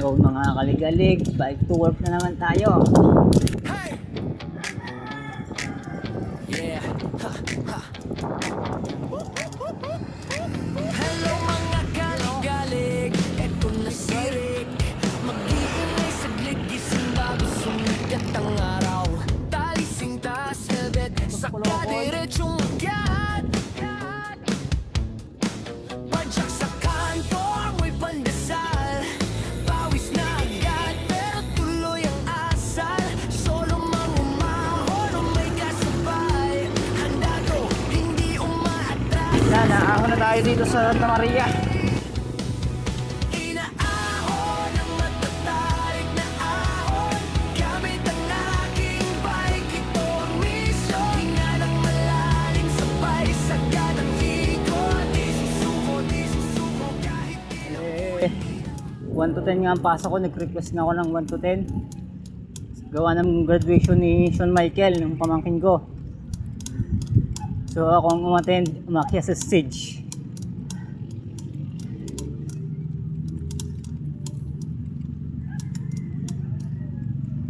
So mga kaligalig, bike to work na naman tayo. Hey! Yeah. Ha, ha. Hello mga kaligalig, eto na si Rick. Mag-iingay saglit, gising bago sumikat ang araw. Talising taas, helmet, saka diretsong magat. Padyak sa kanto, amoy pandesal. Pawis na agad, pero tuloy ang asal. Solo mang umahon o may kasabay. Handa to, hindi umaatras. Yan, naahon na tayo dito sa Santa Maria. Inaahon ang matatarik na ahon. Gamit ang aking bike, ito ang misyon. Hinga ng malalim, sabay sagad ang ikot. Di susuko kahit di 1 to 10 nga ang pasok ko, nag-request na ako ng 1 to 10. Gawa ng graduation ni Sean Michael, ng pamangkin ko. So ako ang umakyat sa stage.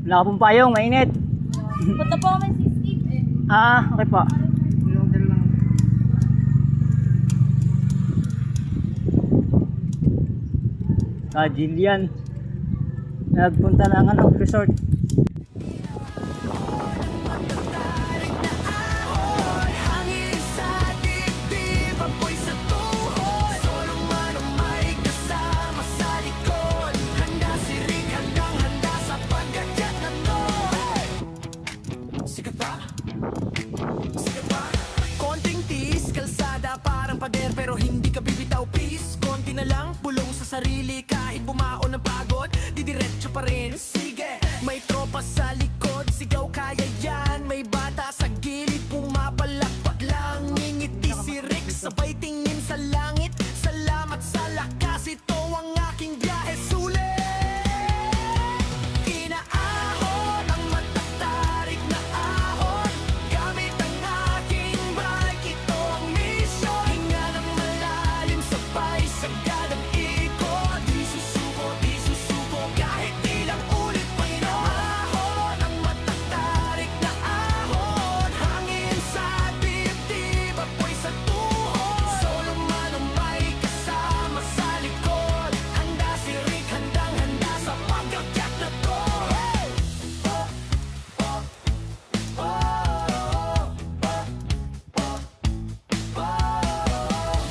Wala ka pong payong, mainit. Punta po kami sa Steve eh. Okay po. Jillian nagpunta ng resort. hangin sa dibdib, apoy sa tuhod. Solo man o may kasama sa likod. Handa si Rick, handang-handa sa pag-akyat na to. Sikat pa? Sikat pa? Konting tiis, kalsada parang pader, pero hindi ka bibitaw, please. Konti na lang, bulong sa sarili. Kahit bumaon ng pagod, didiretso pa rin. Sige, may tropa sa likod, sigaw kaya yan. May bata sa gilid, pumapalakpak lang. Ngingiti si Rick, sabay tingin sa langit. Salamat sa lakas, ito ang aking biyahe sulit. Inaahon ang matatarik na ahon. Gamit ang aking bike, ito ang misyon. Hinga ng malalim, sabay sagad ang ikot. Di susuko kahit ilang ulit pa inaahon ang matatarik na ahon. Hangin sa dibdib, apoy sa tuhod. Solo man o may kasama sa likod. Handa si Rick, handang-handa sa pag-akyat na to.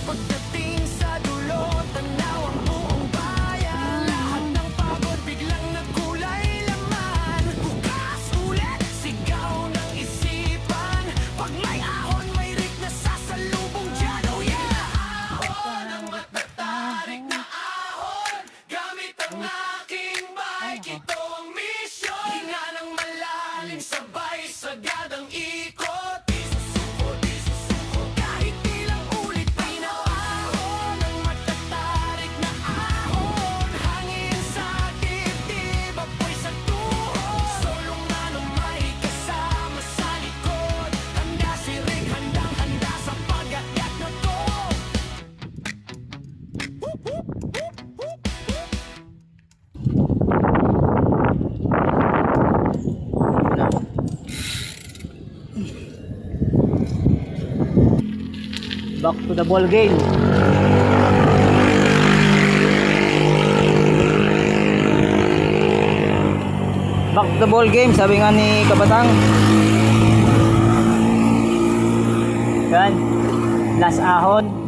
Pagdating sa dulo, tanaw ang buong bayan. Lahat ng pagod biglang nagkulay laman. Bukas ulit, sigaw ng isipan. Pag may ahon, may Rick na sasalubong dyan. Oh yeah! Ahon ang matatarik na ahon. Gamit ang aking bike, ito ang misyon. Hinga ng malalim, sabay sagad ang ikot. Di susuko kahit ilang ulit pa inaahon ang matatarik na ahon. Hangin sa dibdib, apoy sa tuhod. Solo man o may kasama sa likod. Handa si Rick, handang-handa sa pag-akyat na to. Back to the ball game. Back to the ball game, sabi nga ni Kabatang. Yan, last ahon.